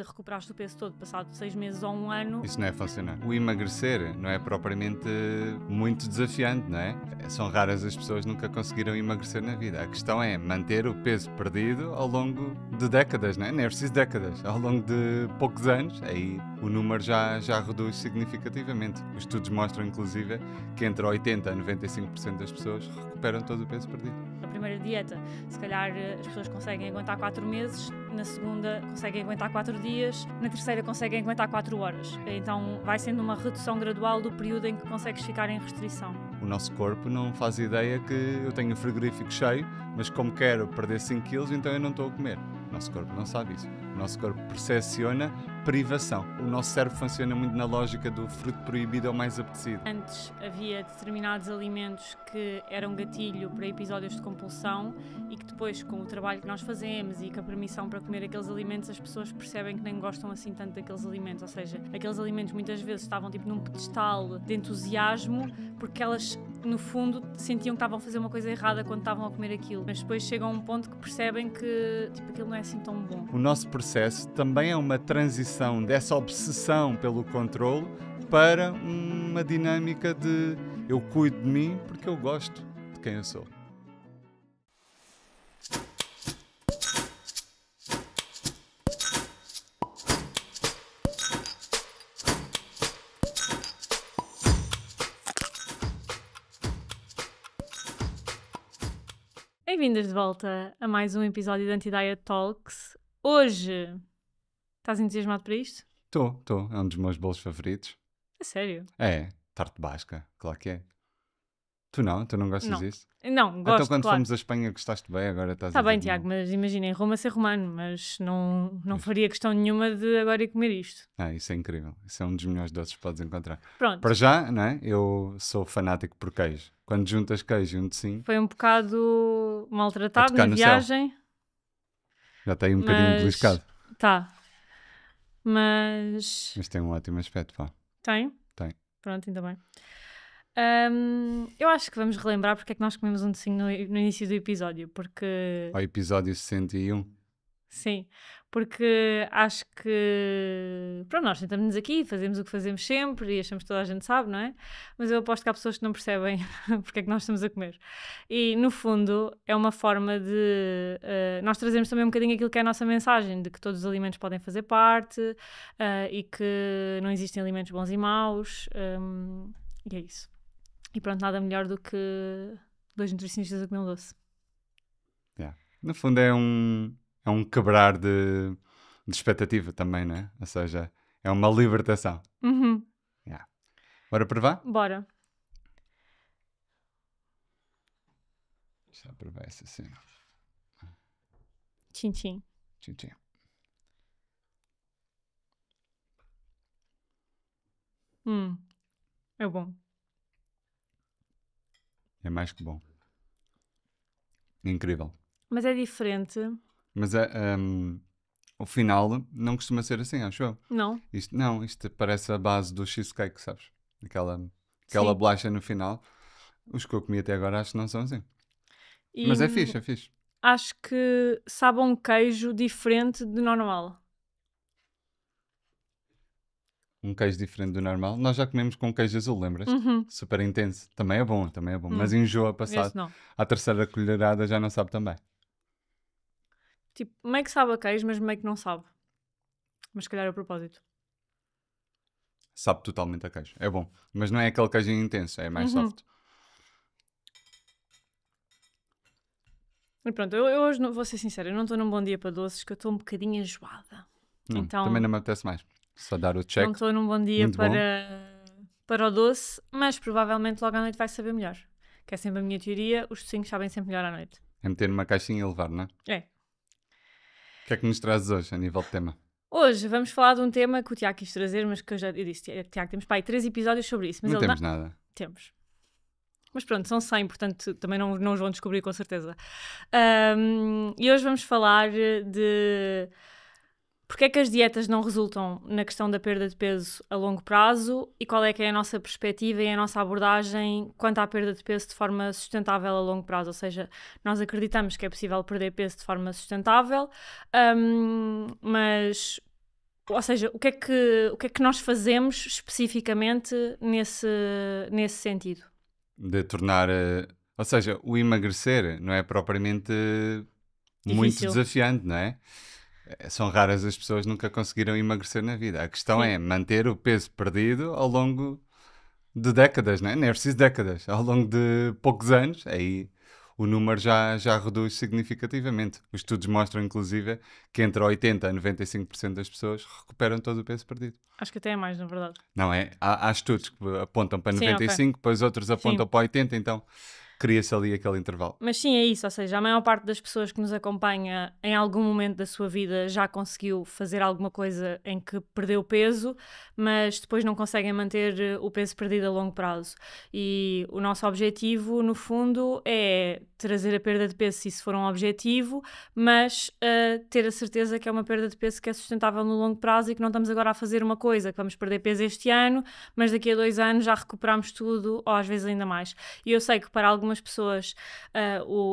recuperaste o peso todo passado 6 meses ou 1 ano. Isso não é funcionar. O emagrecer não é propriamente muito desafiante, não é? São raras as pessoas que nunca conseguiram emagrecer na vida. A questão é manter o peso perdido ao longo de décadas, não é? Não é preciso décadas. Ao longo de poucos anos, aí o número já reduz significativamente. Os estudos mostram, inclusive, que entre 80% a 95% das pessoas recuperam todo o peso perdido. Na primeira dieta, se calhar as pessoas conseguem aguentar 4 meses, na segunda conseguem aguentar 4 dias, na terceira conseguem aguentar 4 horas. Então vai sendo uma redução gradual do período em que consegues ficar em restrição. O nosso corpo não faz ideia que eu tenho o frigorífico cheio, mas como quero perder 5 kg, então eu não estou a comer. O nosso corpo não sabe isso. O nosso corpo percepciona privação. O nosso cérebro funciona muito na lógica do fruto proibido ao mais apetecido. Antes havia determinados alimentos que eram gatilho para episódios de compulsão e que depois, com o trabalho que nós fazemos e com a permissão para comer aqueles alimentos, as pessoas percebem que nem gostam assim tanto daqueles alimentos. Ou seja, aqueles alimentos muitas vezes estavam tipo num pedestal de entusiasmo porque elas, no fundo, sentiam que estavam a fazer uma coisa errada quando estavam a comer aquilo. Mas depois chegam a um ponto que percebem que tipo, aquilo não é assim tão bom. O nosso processo também é uma transição dessa obsessão pelo controle para uma dinâmica de eu cuido de mim porque eu gosto de quem eu sou. Bem-vindas de volta a mais um episódio de Anti-Diet Talks. Hoje, estás entusiasmado para isto? Estou. É um dos meus bolos favoritos. A sério? É, tarte basca, claro que é. Tu não gostas Não. disso? Não, gosto, Então quando claro. fomos à Espanha gostaste bem, agora estás Está a dizer bem, que Tiago, não. mas imagina, em Roma ser romano, mas não Pois. faria questão nenhuma de agora ir comer isto. Isso é incrível. Isso é um dos melhores doces que podes encontrar. Pronto, Para já, não é? Eu sou fanático por queijo. Quando juntas queijo e um docinho, foi um bocado maltratado tocar na no céu. viagem, já está aí um bocadinho mas... beliscado. Tá. Mas... Mas tem um ótimo aspecto, pá. Tem? Tem. Pronto, ainda bem. Eu acho que vamos relembrar porque é que nós comemos um docinho no início do episódio, porque... Ao episódio 61. Sim, porque acho que... Pronto, nós sentamos-nos aqui, fazemos o que fazemos sempre e achamos que toda a gente sabe, não é? Mas eu aposto que há pessoas que não percebem porque é que nós estamos a comer. E, no fundo, é uma forma de... nós trazemos também um bocadinho aquilo que é a nossa mensagem, de que todos os alimentos podem fazer parte e que não existem alimentos bons e maus. E é isso. E pronto, nada melhor do que 2 nutricionistas a comer um doce. Yeah. No fundo é um quebrar de expectativa também, não é? Ou seja, é uma libertação. Uhum. Yeah. Bora provar? Bora. Já provei essa cena. Tchim, tchim. Tchim, tchim. É bom. É mais que bom. Incrível. Mas é diferente. Mas o final não costuma ser assim, acho eu. Não? Isto parece a base do cheesecake, sabes? Aquela Sim. bolacha no final. Os que eu comi até agora acho que não são assim. E Mas é fixe, é fixe. acho que sabe a um queijo diferente do normal. Um queijo diferente do normal. Nós já comemos com queijo azul, lembras? Uhum. Super intenso. Também é bom. Mas enjoa passado. Esse não. À terceira colherada já não sabe também. Tipo, meio que sabe a queijo, mas meio que não sabe. Mas se calhar é o propósito. Sabe totalmente a queijo. É bom. Mas não é aquele queijinho intenso, é mais soft. E pronto, eu hoje não, vou ser sincera, eu não estou num bom dia para doces, que eu estou um bocadinho enjoada. Então, Também não me apetece mais. Só dar o check. não estou num bom dia Muito bom. para o doce, mas provavelmente logo à noite vai saber melhor. Que é sempre a minha teoria, os docinhos sabem sempre melhor à noite. É meter numa caixinha e levar, não é? É. O que é que nos trazes hoje, a nível de tema? Hoje vamos falar de um tema que o Tiago quis trazer, mas que eu disse, Tiago, temos para aí 3 episódios sobre isso. Mas Não ele temos nada. Temos. Mas pronto, são 100, portanto também não os vão descobrir com certeza. E hoje vamos falar de porque é que as dietas não resultam na questão da perda de peso a longo prazo e qual é que é a nossa perspectiva e a nossa abordagem quanto à perda de peso de forma sustentável a longo prazo. Ou seja, nós acreditamos que é possível perder peso de forma sustentável, mas Ou seja, o que é que nós fazemos especificamente nesse sentido? De tornar. Ou seja, o emagrecer não é propriamente muito Difícil. desafiante, não é? São raras as pessoas que nunca conseguiram emagrecer na vida. A questão Sim. é manter o peso perdido ao longo de décadas, não é? Nem é preciso décadas. Ao longo de poucos anos, aí o número já reduz significativamente. Os estudos mostram, inclusive, que entre 80% a 95% das pessoas recuperam todo o peso perdido. Acho que até é mais, na verdade. Não é? Há estudos que apontam para Sim, ok. 95%, depois outros apontam Sim. para 80%, então cria-se ali aquele intervalo. Mas sim, é isso, ou seja, a maior parte das pessoas que nos acompanha em algum momento da sua vida já conseguiu fazer alguma coisa em que perdeu peso, mas depois não conseguem manter o peso perdido a longo prazo. E o nosso objetivo, no fundo, é trazer a perda de peso se isso for um objetivo, mas ter a certeza que é uma perda de peso que é sustentável no longo prazo e que não estamos agora a fazer uma coisa que vamos perder peso este ano, mas daqui a 2 anos já recuperamos tudo, ou às vezes ainda mais. E eu sei que para algumas pessoas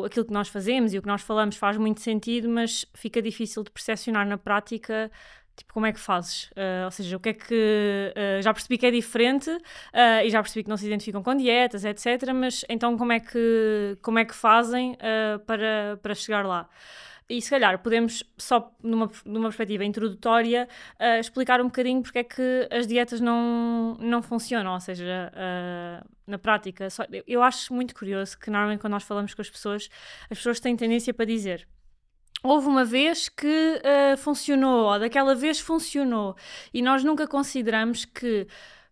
aquilo que nós fazemos e o que nós falamos faz muito sentido, mas fica difícil de percepcionar na prática. Tipo, como é que fazes? Ou seja, o que é que... já percebi que é diferente e já percebi que não se identificam com dietas, etc. Mas então como é que fazem para chegar lá? E se calhar podemos, só numa perspectiva introdutória, explicar um bocadinho porque é que as dietas não funcionam, ou seja, na prática. Eu acho muito curioso que normalmente quando nós falamos com as pessoas têm tendência para dizer: houve uma vez que funcionou, ou daquela vez funcionou, e nós nunca consideramos que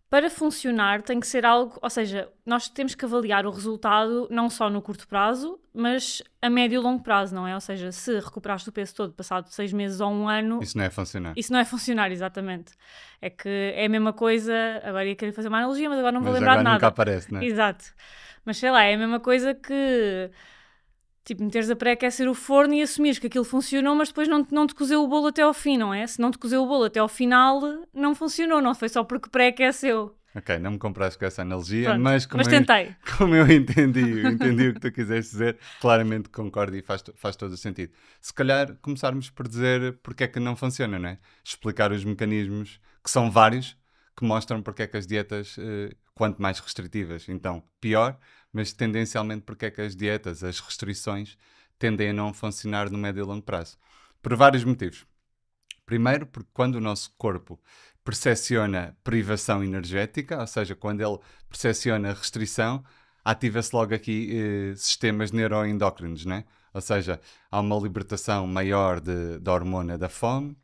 para funcionar tem que ser algo, ou seja, nós temos que avaliar o resultado não só no curto prazo, mas a médio e longo prazo, não é? Ou seja, se recuperaste o peso todo passado 6 meses ou 1 ano... Isso não é funcionar. Isso não é funcionar, exatamente. É que é a mesma coisa, agora ia querer fazer uma analogia, mas agora não vou Mas lembrar de agora nada. nunca aparece, não é? Exato. Mas sei lá, é a mesma coisa que... Tipo, meteres a pré-aquecer o forno e assumires que aquilo funcionou, mas depois não te cozeu o bolo até ao fim, não é? Se não te cozeu o bolo até ao final, não funcionou, não foi só porque pré-aqueceu. Ok, não me compraste com essa analogia, Pronto, mas tentei. como eu entendi o que tu quiseste dizer, claramente concordo e faz todo o sentido. Se calhar começarmos por dizer porque é que não funciona, não é? Explicar os mecanismos, que são vários, que mostram porque é que as dietas, quanto mais restritivas, então pior, mas tendencialmente porque é que as dietas, as restrições, tendem a não funcionar no médio e longo prazo. Por vários motivos. Primeiro, porque quando o nosso corpo percepciona privação energética, ou seja, quando ele percepciona restrição, ativa-se logo aqui sistemas neuroendócrinos, né? Ou seja, há uma libertação maior da hormona da fome,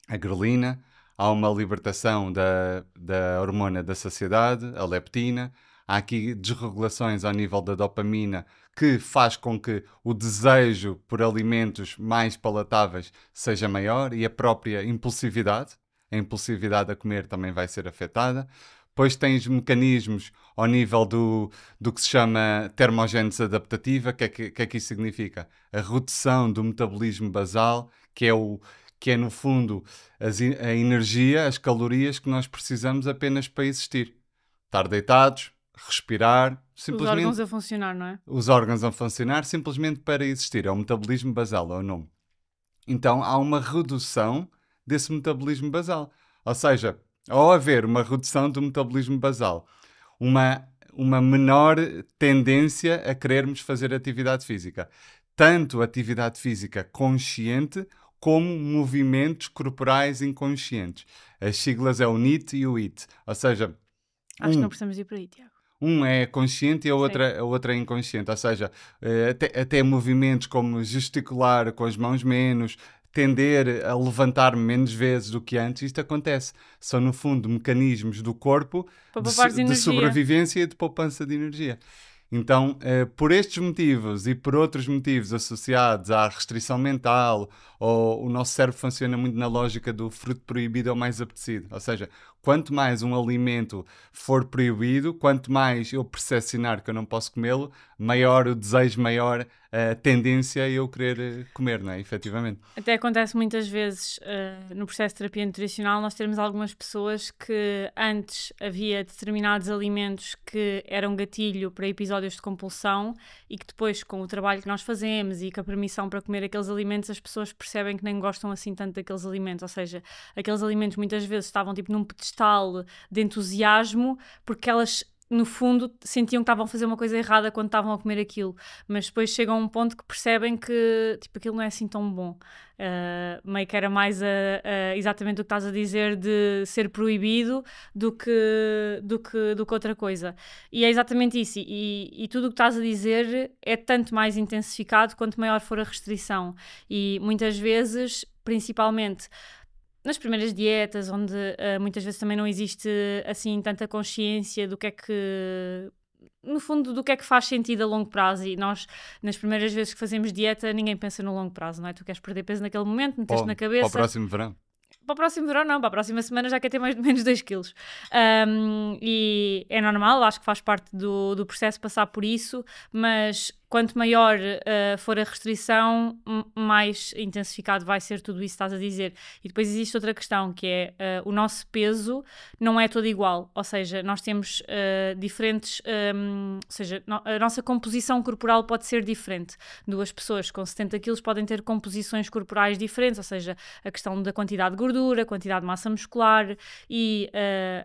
a grelina, há uma libertação da hormona da saciedade, a leptina, há aqui desregulações ao nível da dopamina que faz com que o desejo por alimentos mais palatáveis seja maior e a própria impulsividade, a impulsividade a comer também vai ser afetada. Depois tens mecanismos ao nível do que se chama termogénese adaptativa. O que é que isso significa? A redução do metabolismo basal, que é no fundo a energia, as calorias que nós precisamos apenas para existir. Estar deitados, respirar, simplesmente... Os órgãos a funcionar, não é? Os órgãos a funcionar simplesmente para existir. É o metabolismo basal, é o nome. Então há uma redução desse metabolismo basal. Ou seja, ao haver uma redução do metabolismo basal, uma menor tendência a querermos fazer atividade física. Tanto atividade física consciente como movimentos corporais inconscientes. As siglas é o NEAT e o IT. Ou seja, Acho que não precisamos ir por aí, Tiago. um é consciente e a outra é inconsciente. Ou seja, até movimentos como gesticular com as mãos menos, tender a levantar menos vezes do que antes, isto acontece. São, no fundo, mecanismos do corpo de sobrevivência e de poupança de energia. Então, por estes motivos e por outros motivos associados à restrição mental, ou o nosso cérebro funciona muito na lógica do fruto proibido é o mais apetecido. Ou seja, quanto mais um alimento for proibido, quanto mais eu percepcionar que eu não posso comê-lo, maior o desejo, maior a tendência a eu querer comer, não é? Efetivamente. Até acontece muitas vezes no processo de terapia nutricional nós termos algumas pessoas que antes havia determinados alimentos que eram gatilho para episódios de compulsão e que depois, com o trabalho que nós fazemos e com a permissão para comer aqueles alimentos, as pessoas percebem que nem gostam assim tanto daqueles alimentos. Ou seja, aqueles alimentos muitas vezes estavam tipo num pedestal de entusiasmo porque elas, no fundo, sentiam que estavam a fazer uma coisa errada quando estavam a comer aquilo, mas depois chegam a um ponto que percebem que tipo, aquilo não é assim tão bom. Meio que era mais exatamente o que estás a dizer de ser proibido do que outra coisa. E é exatamente isso. E tudo o que estás a dizer é tanto mais intensificado quanto maior for a restrição. E muitas vezes, principalmente nas primeiras dietas, onde muitas vezes também não existe assim tanta consciência do que é que, no fundo, do que é que faz sentido a longo prazo. E nós, nas primeiras vezes que fazemos dieta, ninguém pensa no longo prazo, não é? Tu queres perder peso naquele momento, meteste na cabeça. Para o próximo verão. Para o próximo verão não, para a próxima semana já quer ter menos 2 quilos. E é normal, acho que faz parte do processo passar por isso, mas quanto maior for a restrição, mais intensificado vai ser tudo isso que estás a dizer. E depois existe outra questão, que é o nosso peso não é todo igual, ou seja, nós temos diferentes, ou seja, a nossa composição corporal pode ser diferente. 2 pessoas com 70 quilos podem ter composições corporais diferentes, ou seja, a questão da quantidade de gordura, a quantidade de massa muscular, e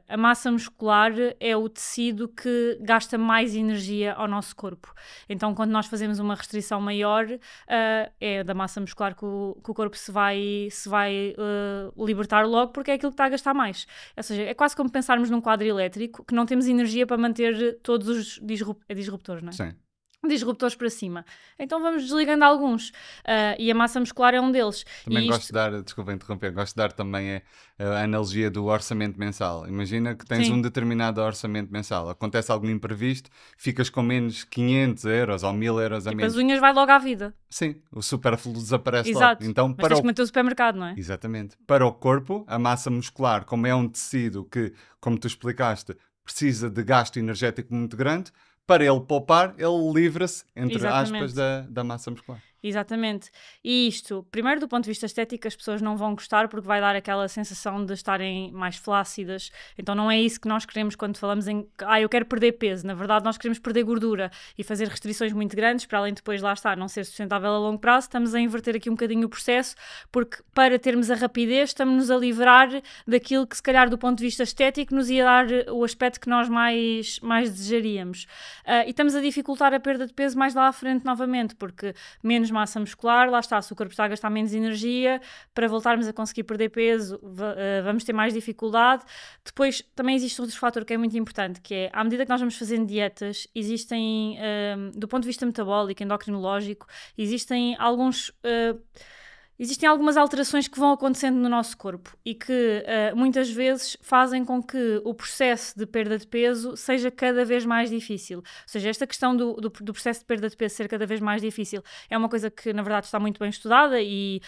a massa muscular é o tecido que gasta mais energia ao nosso corpo. Então, quando nós fazemos uma restrição maior, é da massa muscular que o corpo se vai libertar logo, porque é aquilo que está a gastar mais. Ou seja, é quase como pensarmos num quadro elétrico que não temos energia para manter todos os disruptores, não é? Sim. Disruptores para cima. Então vamos desligando alguns. E a massa muscular é um deles. Também E gosto de dar, desculpa interromper, gosto de dar também a analogia do orçamento mensal. Imagina que tens Sim. um determinado orçamento mensal, acontece algum imprevisto, ficas com menos 500 euros ou 1000 euros a tipo, menos. as unhas vai logo à vida. Sim, o supérfluo desaparece Exato. logo. Então, Mas para tens o que manter o supermercado, não é? Exatamente. Para o corpo, a massa muscular, como é um tecido que, como tu explicaste, precisa de gasto energético muito grande, para ele poupar, ele livra-se, entre aspas, da massa muscular. Exatamente. E isto, primeiro do ponto de vista estético, as pessoas não vão gostar porque vai dar aquela sensação de estarem mais flácidas. Então não é isso que nós queremos quando falamos em eu quero perder peso. Na verdade, nós queremos perder gordura e fazer restrições muito grandes, para além de depois, lá está, não ser sustentável a longo prazo. Estamos a inverter aqui um bocadinho o processo, porque para termos a rapidez, estamos-nos a livrar daquilo que, se calhar, do ponto de vista estético, nos ia dar o aspecto que nós mais desejaríamos. E estamos a dificultar a perda de peso mais lá à frente novamente, porque menos massa muscular, lá está, se o corpo está a gastar menos energia, para voltarmos a conseguir perder peso, vamos ter mais dificuldade. Depois, também existe outro fator que é muito importante, que é, à medida que nós vamos fazendo dietas, existem, do ponto de vista metabólico, endocrinológico, existem algumas alterações que vão acontecendo no nosso corpo e que muitas vezes fazem com que o processo de perda de peso seja cada vez mais difícil. Ou seja, esta questão do processo de perda de peso ser cada vez mais difícil é uma coisa que, na verdade, está muito bem estudada e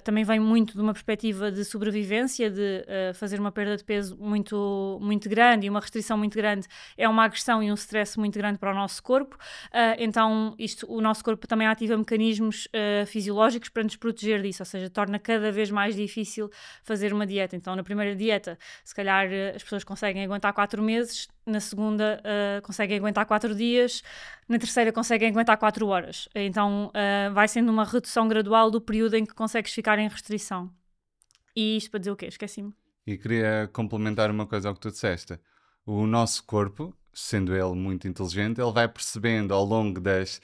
também vem muito de uma perspectiva de sobrevivência, de fazer uma perda de peso muito, muito grande e uma restrição muito grande é uma agressão e um stress muito grande para o nosso corpo. Então, o nosso corpo também ativa mecanismos fisiológicos para nos proteger disso. Ou seja, torna cada vez mais difícil fazer uma dieta. Então, na primeira dieta, se calhar as pessoas conseguem aguentar 4 meses, na segunda conseguem aguentar 4 dias, na terceira conseguem aguentar 4 horas. Então, vai sendo uma redução gradual do período em que consegues ficar em restrição. E isto para dizer o quê? Esqueci-me. E queria complementar uma coisa ao que tu disseste. O nosso corpo, sendo ele muito inteligente, ele vai percebendo ao longo das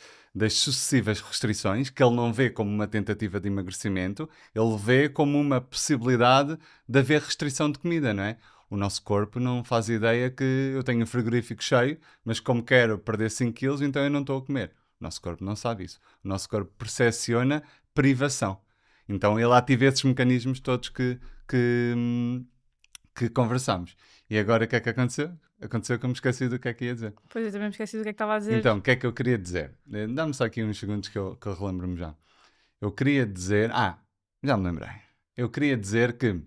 sucessivas restrições, que ele não vê como uma tentativa de emagrecimento, ele vê como uma possibilidade de haver restrição de comida, não é? O nosso corpo não faz ideia que eu tenho um frigorífico cheio, mas como quero perder 5 quilos, então eu não estou a comer. O nosso corpo não sabe isso. O nosso corpo percepciona privação. Então ele ativa esses mecanismos todos que conversamos. E agora o que é que aconteceu? Aconteceu que eu me esqueci do que é que ia dizer. Pois, eu também me esqueci do que é que estava a dizer. Então, o que é que eu queria dizer? Dá-me só aqui uns segundos que eu relembro-me já. Eu queria dizer... já me lembrei. Eu queria dizer que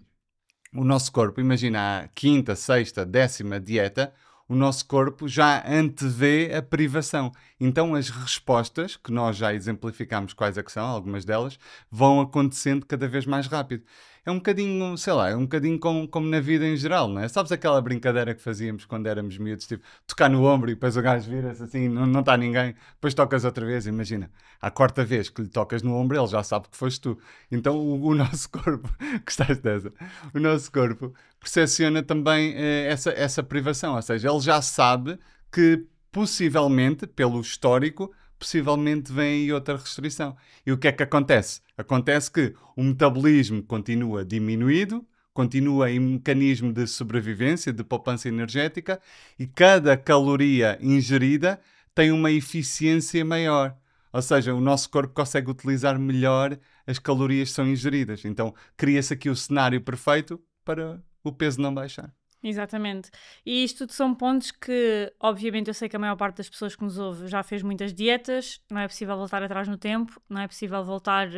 o nosso corpo, imagina a 5ª, 6ª, 10ª dieta, o nosso corpo já antevê a privação. Então as respostas, que nós já exemplificámos quais é que são, algumas delas, vão acontecendo cada vez mais rápido. É um bocadinho, sei lá, é um bocadinho como na vida em geral, não é? Sabes aquela brincadeira que fazíamos quando éramos miúdos, tipo, tocar no ombro e depois o gajo vira-se assim, não está ninguém, depois tocas outra vez, imagina, à quarta vez que lhe tocas no ombro, ele já sabe que foste tu. Então o nosso corpo, gostaste dessa? O nosso corpo percepciona também essa privação, ou seja, ele já sabe que possivelmente, pelo histórico, possivelmente vem aí outra restrição. E o que é que acontece? Acontece que o metabolismo continua diminuído, continua em mecanismo de sobrevivência, de poupança energética, e cada caloria ingerida tem uma eficiência maior. Ou seja, o nosso corpo consegue utilizar melhor as calorias que são ingeridas. Então, cria-se aqui o cenário perfeito para o peso não baixar. Exatamente. E isto tudo são pontos que, obviamente, eu sei que a maior parte das pessoas que nos ouve já fez muitas dietas, não é possível voltar atrás no tempo, não é possível voltar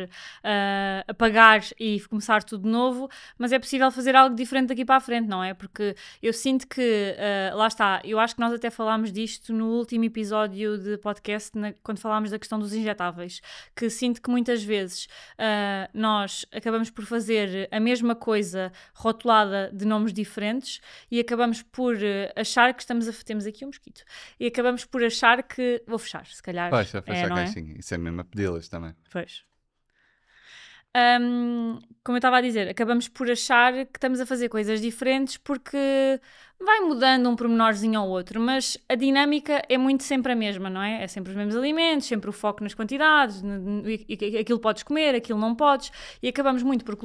a pagar e começar tudo de novo, mas é possível fazer algo diferente daqui para a frente, não é? Porque eu sinto que, lá está, eu acho que nós até falámos disto no último episódio de podcast, quando falámos da questão dos injetáveis, que sinto que muitas vezes nós acabamos por fazer a mesma coisa rotulada de nomes diferentes, e acabamos por achar que temos aqui um mosquito, e acabamos por achar que, vou fechar, se calhar. Fecha a não caixinha, isso é mesmo a pedi-las também. Pois. Como eu estava a dizer, acabamos por achar que estamos a fazer coisas diferentes porque vai mudando um pormenorzinho ao outro, mas a dinâmica é muito sempre a mesma, não é? É sempre os mesmos alimentos, sempre o foco nas quantidades, aquilo podes comer, aquilo não podes, e acabamos muito por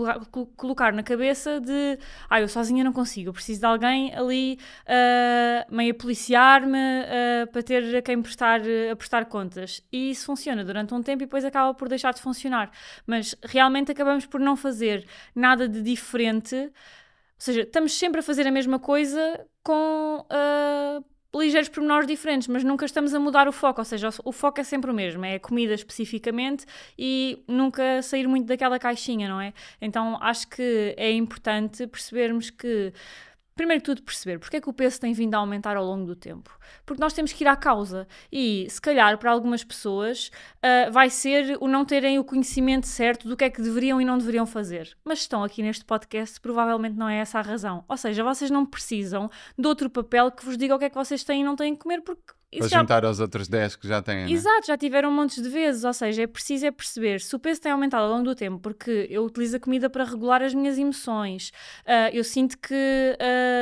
colocar na cabeça de eu sozinha não consigo, eu preciso de alguém ali meio a policiar-me para ter a quem prestar contas. E isso funciona durante um tempo e depois acaba por deixar de funcionar. Mas realmente acabamos por não fazer nada de diferente. Ou seja, estamos sempre a fazer a mesma coisa com ligeiros pormenores diferentes, mas nunca estamos a mudar o foco. Ou seja, o foco é sempre o mesmo, é a comida especificamente, e nunca sair muito daquela caixinha, não é? Então acho que é importante percebermos que, primeiro de tudo, perceber porque é que o peso tem vindo a aumentar ao longo do tempo. Porque nós temos que ir à causa. E, se calhar, para algumas pessoas, vai ser o não terem o conhecimento certo do que é que deveriam e não deveriam fazer. Mas estão aqui neste podcast, provavelmente não é essa a razão. Ou seja, vocês não precisam de outro papel que vos diga o que é que vocês têm e não têm que comer, porque para juntar aos outros 10 que já têm, Exato, já tiveram montes de vezes. Ou seja, é preciso perceber se o peso tem aumentado ao longo do tempo porque eu utilizo a comida para regular as minhas emoções. Eu sinto que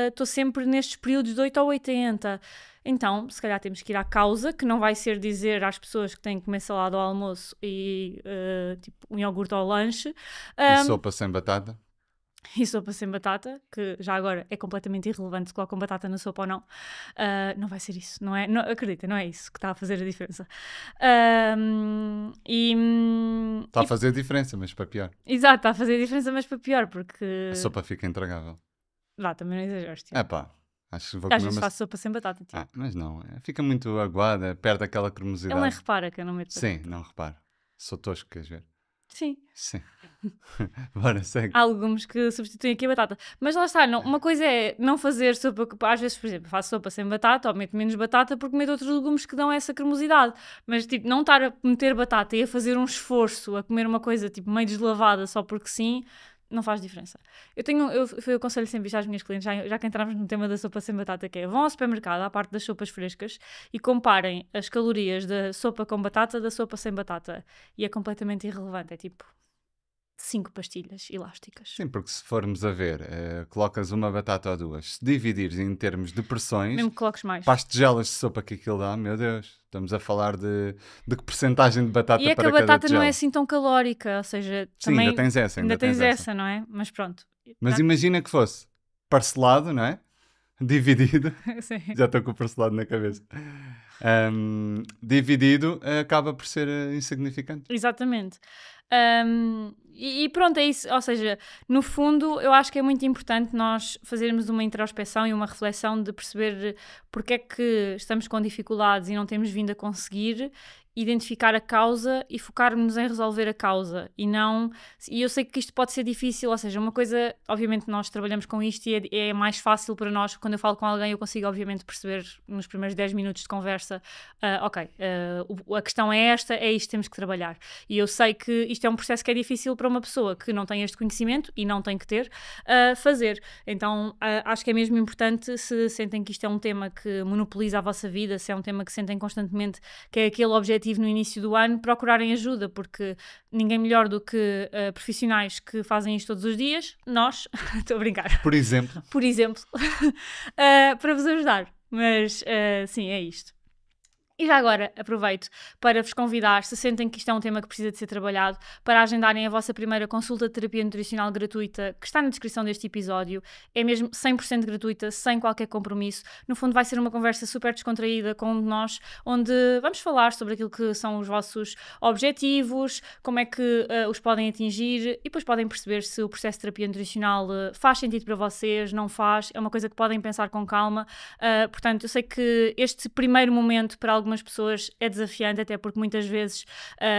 estou sempre nestes períodos de 8 ou 80. Então, se calhar temos que ir à causa, que não vai ser dizer às pessoas que têm que comer salada ao almoço e tipo um iogurte ao lanche. E sopa sem batata. E sopa sem batata, que já agora é completamente irrelevante se colocam batata na sopa ou não. Não vai ser isso, não é? Não, acredita, não é isso que está a fazer a diferença. Está a fazer diferença, mas para pior. Exato, está a fazer diferença, mas para pior, porque... A sopa fica intragável. Lá, também não exageres, tipo. É pá, acho que vou comer... Às vezes faço sopa sem batata, tipo. mas não, fica muito aguada, perde aquela cremosidade. Ele nem repara que eu não meto batata. Sim, não reparo. Sou tosco, queres ver? Sim. Bora, segue. Há legumes que substituem aqui a batata. Mas lá está, uma coisa é não fazer sopa, às vezes, por exemplo, faço sopa sem batata ou meto menos batata porque meto outros legumes que dão essa cremosidade. Mas tipo, não estar a meter batata e a fazer um esforço a comer uma coisa tipo meio deslavada só porque sim, não faz diferença. Eu aconselho sempre isto às minhas clientes, já que entramos no tema da sopa sem batata, que é, vão ao supermercado, à parte das sopas frescas, e comparem as calorias da sopa com batata da sopa sem batata. E é completamente irrelevante, é tipo 5 pastilhas elásticas. Sim, porque se formos a ver, colocas uma batata ou duas, se dividires em termos de pressões, mesmo que coloques mais, para as tigelas de sopa que aquilo dá, meu Deus, estamos a falar de que percentagem de batata para cada tigela. E é que a batata não é assim tão calórica, ou seja, sim, também... ainda tens essa. Ainda tens essa, não é? Mas pronto. Mas imagina que fosse parcelado, não é? Dividido. Sim. Já estou com o parcelado na cabeça. Dividido acaba por ser insignificante. Exatamente. E pronto, é isso. Ou seja, no fundo, eu acho que é muito importante nós fazermos uma introspeção e uma reflexão de perceber porque é que estamos com dificuldades e não temos vindo a conseguir, identificar a causa e focarmos em resolver a causa e não... E eu sei que isto pode ser difícil, ou seja, uma coisa, obviamente nós trabalhamos com isto e é mais fácil para nós, quando eu falo com alguém eu consigo obviamente perceber nos primeiros 10 minutos de conversa, a questão é esta, é isto que temos que trabalhar. E eu sei que isto é um processo que é difícil para uma pessoa que não tem este conhecimento e não tem que ter, fazer. Então acho que é mesmo importante, se sentem que isto é um tema que monopoliza a vossa vida, se é um tema que sentem constantemente que é aquele objetivo no início do ano, procurarem ajuda, porque ninguém melhor do que profissionais que fazem isto todos os dias, nós, estou a brincar. Por exemplo, Para vos ajudar. Mas sim, é isto. E já agora aproveito para vos convidar, se sentem que isto é um tema que precisa de ser trabalhado, para agendarem a vossa primeira consulta de terapia nutricional gratuita, que está na descrição deste episódio. É mesmo 100% gratuita, sem qualquer compromisso. No fundo vai ser uma conversa super descontraída com um de nós, onde vamos falar sobre aquilo que são os vossos objetivos, como é que os podem atingir, e depois podem perceber se o processo de terapia nutricional faz sentido para vocês, não faz. É uma coisa que podem pensar com calma. Portanto, eu sei que este primeiro momento para algumas pessoas é desafiante, até porque muitas vezes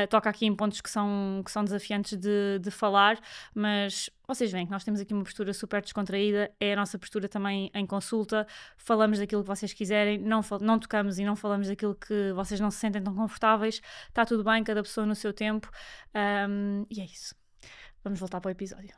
toca aqui em pontos que são desafiantes de falar, mas vocês veem que nós temos aqui uma postura super descontraída, é a nossa postura também em consulta, falamos daquilo que vocês quiserem, não tocamos e não falamos daquilo que vocês não se sentem tão confortáveis, está tudo bem, cada pessoa no seu tempo, e é isso. Vamos voltar para o episódio.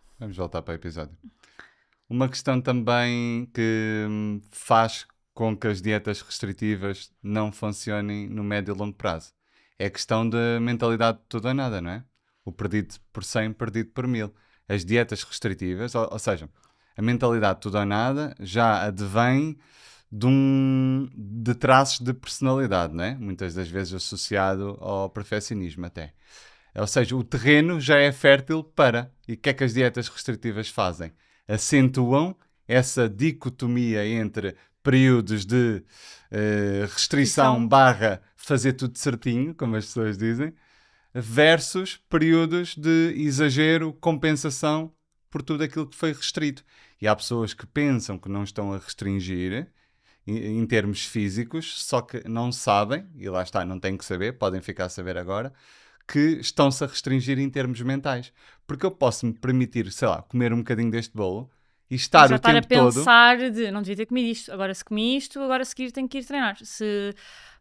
Uma questão também que faz com que as dietas restritivas não funcionem no médio e longo prazo. É a questão da mentalidade de tudo ou nada, não é? O perdido por 100, perdido por 1000. As dietas restritivas, ou seja, a mentalidade de tudo ou nada já advém de traços de personalidade, não é? Muitas das vezes associado ao perfeccionismo até. Ou seja, o terreno já é fértil para... E o que é que as dietas restritivas fazem? Acentuam essa dicotomia entre períodos de restrição / fazer tudo certinho, como as pessoas dizem, versus períodos de exagero, compensação por tudo aquilo que foi restrito. E há pessoas que pensam que não estão a restringir em termos físicos, só que não sabem, e lá está, não têm que saber, podem ficar a saber agora, que estão-se a restringir em termos mentais. Porque eu posso me permitir, sei lá, comer um bocadinho deste bolo e estar o tempo todo... Já estar a pensar de, não devia ter comido isto, agora se comi isto, agora a seguir tenho que ir treinar. Se,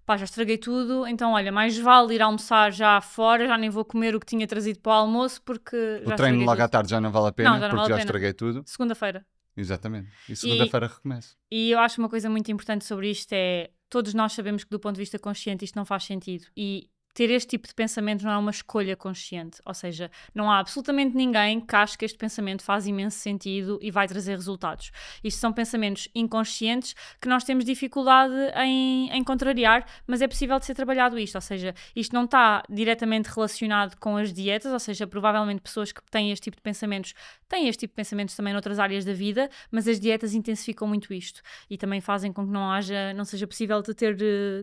já estraguei tudo, então olha, mais vale ir almoçar já fora, já nem vou comer o que tinha trazido para o almoço, porque já o treino logo tudo. À tarde já não vale a pena, porque já estraguei tudo. Segunda-feira. Exatamente. E segunda-feira recomeço. E eu acho uma coisa muito importante sobre isto é, todos nós sabemos que do ponto de vista consciente isto não faz sentido. E ter este tipo de pensamento não é uma escolha consciente, ou seja, não há absolutamente ninguém que ache que este pensamento faz imenso sentido e vai trazer resultados. Isto são pensamentos inconscientes que nós temos dificuldade em contrariar, mas é possível de ser trabalhado isto, ou seja, isto não está diretamente relacionado com as dietas, ou seja, provavelmente pessoas que têm este tipo de pensamentos têm este tipo de pensamentos também noutras áreas da vida, mas as dietas intensificam muito isto e também fazem com que não seja possível de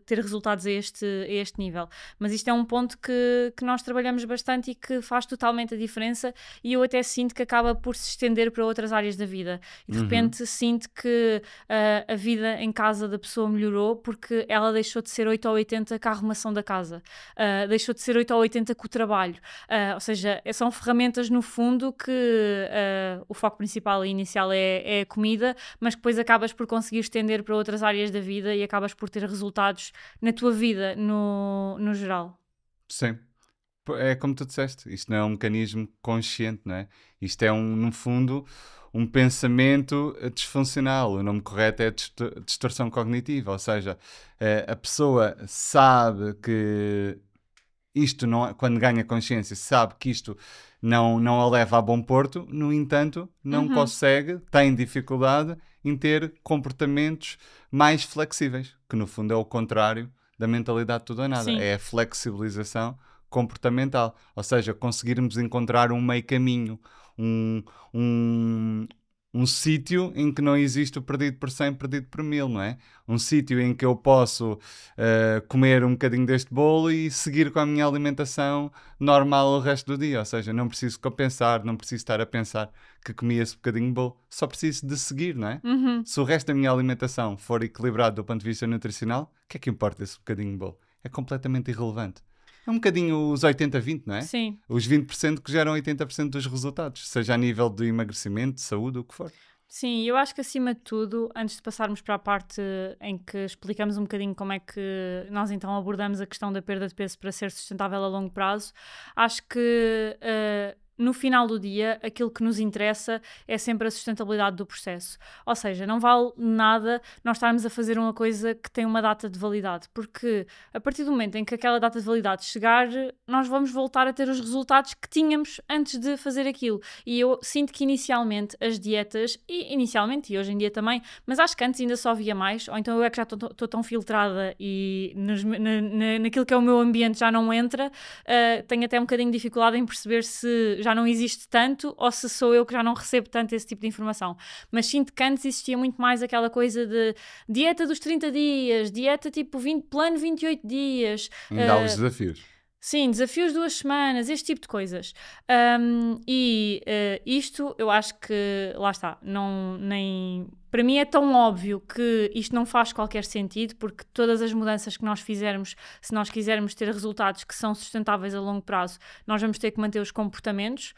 ter resultados a este nível. Mas isto é um ponto que nós trabalhamos bastante e que faz totalmente a diferença, e eu até sinto que acaba por se estender para outras áreas da vida. E de repente sinto que a vida em casa da pessoa melhorou porque ela deixou de ser 8 ou 80 com a arrumação da casa, deixou de ser 8 ou 80 com o trabalho. Ou seja, são ferramentas no fundo que o foco principal e inicial é a comida, mas que depois acabas por conseguir estender para outras áreas da vida e acabas por ter resultados na tua vida no geral. Sim, é como tu disseste, isto não é um mecanismo consciente, não é? Isto é no fundo, um pensamento disfuncional. O nome correto é distorção cognitiva, ou seja, a pessoa sabe que isto não, quando ganha consciência, sabe que isto não a leva a bom porto, no entanto, não consegue, tem dificuldade em ter comportamentos mais flexíveis, que no fundo é o contrário da mentalidade tudo ou nada. Sim. É a flexibilização comportamental, ou seja, conseguirmos encontrar um meio caminho, um sítio em que não existe o perdido por 100, perdido por 1000, não é? Um sítio em que eu posso comer um bocadinho deste bolo e seguir com a minha alimentação normal o resto do dia, ou seja, não preciso compensar, não preciso estar a pensar que comi esse bocadinho de bolo, só preciso de seguir, não é? Se o resto da minha alimentação for equilibrado do ponto de vista nutricional, o que é que importa esse bocadinho de bolo? É completamente irrelevante. É um bocadinho os 80-20, não é? Sim. Os 20% que geram 80% dos resultados, seja a nível de emagrecimento, de saúde, o que for. Sim, eu acho que acima de tudo, antes de passarmos para a parte em que explicamos um bocadinho como é que nós então abordamos a questão da perda de peso para ser sustentável a longo prazo, acho que no final do dia aquilo que nos interessa é sempre a sustentabilidade do processo. Ou seja, não vale nada nós estarmos a fazer uma coisa que tem uma data de validade, porque a partir do momento em que aquela data de validade chegar, nós vamos voltar a ter os resultados que tínhamos antes de fazer aquilo. E eu sinto que inicialmente as dietas, e inicialmente e hoje em dia também, mas acho que antes ainda só via mais, ou então eu é que já estou tão filtrada e naquilo que é o meu ambiente já não entra, tenho até um bocadinho de dificuldade em perceber se já não existe tanto ou se sou eu que já não recebo tanto esse tipo de informação. Mas sinto que antes existia muito mais aquela coisa de dieta dos 30 dias, dieta tipo plano 28 dias. Ainda há os desafios. Sim, desafios 2 semanas, este tipo de coisas. Isto, eu acho que, lá está, para mim é tão óbvio que isto não faz qualquer sentido, porque todas as mudanças que nós fizermos, se nós quisermos ter resultados que são sustentáveis a longo prazo, nós vamos ter que manter os comportamentos.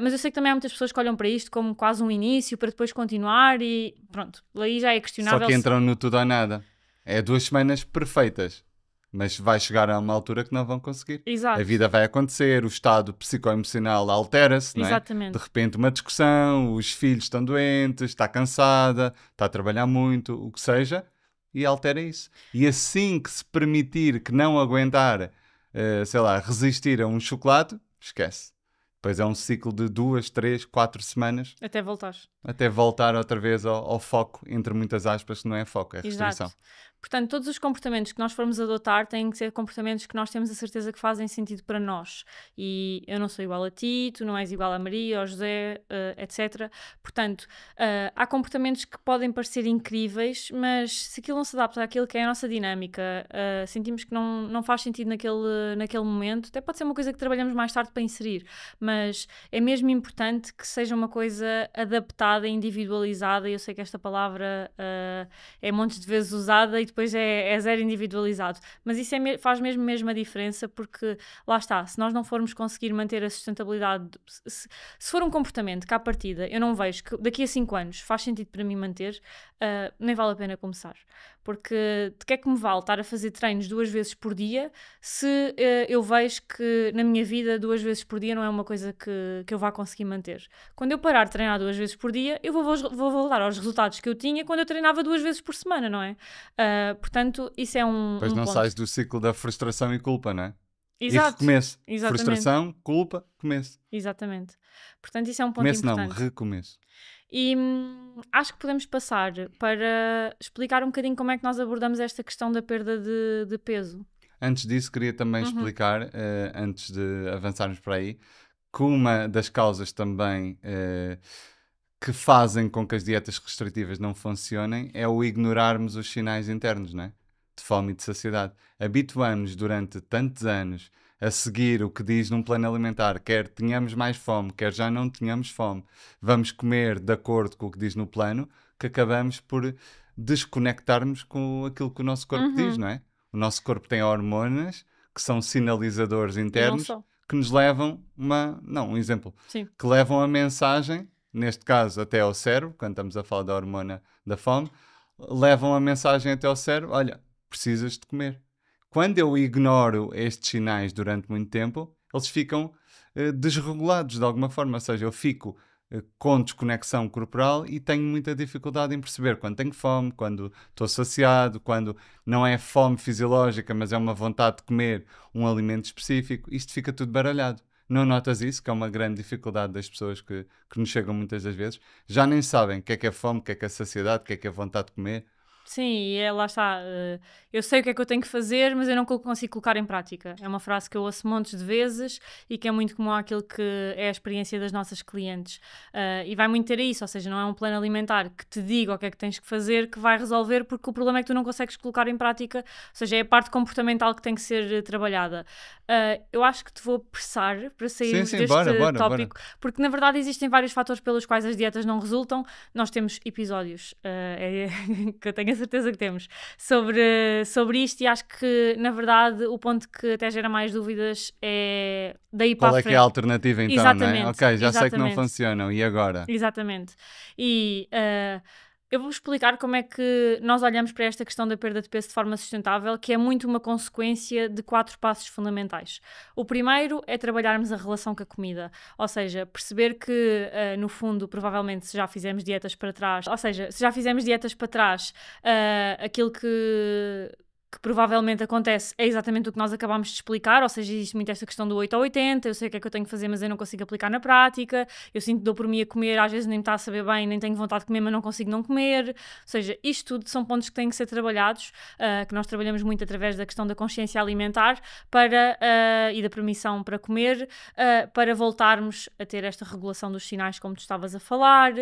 Mas eu sei que também há muitas pessoas que olham para isto como quase um início, para depois continuar e pronto, aí já é questionável. Só que entram no tudo ou nada. É 2 semanas perfeitas. Mas vai chegar a uma altura que não vão conseguir. Exato. A vida vai acontecer, o estado psicoemocional altera-se, não é? Exatamente. De repente uma discussão, os filhos estão doentes, está cansada, está a trabalhar muito, o que seja, e altera isso. E assim que se permitir que não aguentar, resistir a um chocolate, esquece. Depois é um ciclo de 2, 3, 4 semanas. Até voltares. Até voltar outra vez ao foco, entre muitas aspas, que não é foco, é restrição. Exato. Portanto, todos os comportamentos que nós formos adotar têm que ser comportamentos que nós temos a certeza que fazem sentido para nós. E eu não sou igual a ti, tu não és igual a Maria, ao José, etc. Portanto, há comportamentos que podem parecer incríveis, mas se aquilo não se adapta àquilo que é a nossa dinâmica, sentimos que não faz sentido naquele momento, até pode ser uma coisa que trabalhamos mais tarde para inserir, mas é mesmo importante que seja uma coisa adaptada, individualizada. Eu sei que esta palavra é montes de vezes usada e depois é zero individualizado, mas isso faz mesmo a diferença, porque lá está, se nós não formos conseguir manter a sustentabilidade, se for um comportamento que à partida eu não vejo que daqui a 5 anos faz sentido para mim manter, nem vale a pena começar, porque de que é que me vale estar a fazer treinos 2 vezes por dia se eu vejo que na minha vida 2 vezes por dia não é uma coisa que eu vá conseguir manter. Quando eu parar de treinar 2 vezes por dia, eu vou voltar aos resultados que eu tinha quando eu treinava 2 vezes por semana, não é? Portanto, isso é Pois não ponto. sais do ciclo da frustração e culpa, não é? Exato. E recomeço. Exatamente. Frustração, culpa, começo. Exatamente. Portanto, isso é um ponto Começo importante. não, recomeço. E acho que podemos passar para explicar um bocadinho como é que nós abordamos esta questão da perda de peso. Antes disso, queria também explicar, antes de avançarmos para aí, que uma das causas também que fazem com que as dietas restritivas não funcionem é o ignorarmos os sinais internos, não é? De fome e de saciedade. Habituamos durante tantos anos a seguir o que diz num plano alimentar, quer tenhamos mais fome, quer já não tenhamos fome, vamos comer de acordo com o que diz no plano, que acabamos por desconectarmos com aquilo que o nosso corpo diz, não é? O nosso corpo tem hormonas que são sinalizadores internos que nos levam um exemplo, Sim. que levam a mensagem, neste caso até ao cérebro, quando estamos a falar da hormona da fome, levam a mensagem até ao cérebro, olha, precisas de comer. Quando eu ignoro estes sinais durante muito tempo, eles ficam desregulados de alguma forma, ou seja, eu fico com desconexão corporal e tenho muita dificuldade em perceber quando tenho fome, quando estou saciado, quando não é fome fisiológica, mas é uma vontade de comer um alimento específico. Isto fica tudo baralhado. Não notas isso, que é uma grande dificuldade das pessoas que nos chegam muitas das vezes? Já nem sabem o que é fome, o que é saciedade, o que é vontade de comer. Sim, e lá está. Eu sei o que é que eu tenho que fazer, mas eu não consigo colocar em prática. É uma frase que eu ouço montes de vezes e que é muito comum àquilo que é a experiência das nossas clientes. E vai muito ter isso, ou seja, não é um plano alimentar que te diga o que é que tens que fazer que vai resolver, porque o problema é que tu não consegues colocar em prática, ou seja, é a parte comportamental que tem que ser trabalhada. Eu acho que te vou apressar para sairmos deste tópico, porque na verdade existem vários fatores pelos quais as dietas não resultam. Nós temos episódios que eu tenho a certeza que temos, sobre isto, e acho que, na verdade, o ponto que até gera mais dúvidas é daí para Qual a é que frente. é a alternativa então, não é? Exatamente, Ok, já sei que não exatamente. funcionam, e agora? Exatamente. E eu vou explicar como é que nós olhamos para esta questão da perda de peso de forma sustentável, que é muito uma consequência de 4 passos fundamentais. O primeiro é trabalharmos a relação com a comida, ou seja, perceber que, no fundo, provavelmente se já fizemos dietas para trás, aquilo que provavelmente acontece é exatamente o que nós acabámos de explicar, ou seja, existe muito esta questão do 8 ou 80, eu sei o que é que eu tenho que fazer, mas eu não consigo aplicar na prática, eu sinto que dou por mim a comer, às vezes nem me está a saber bem, nem tenho vontade de comer, mas não consigo não comer, ou seja, isto tudo são pontos que têm que ser trabalhados, que nós trabalhamos muito através da questão da consciência alimentar e da permissão para comer, para voltarmos a ter esta regulação dos sinais como tu estavas a falar,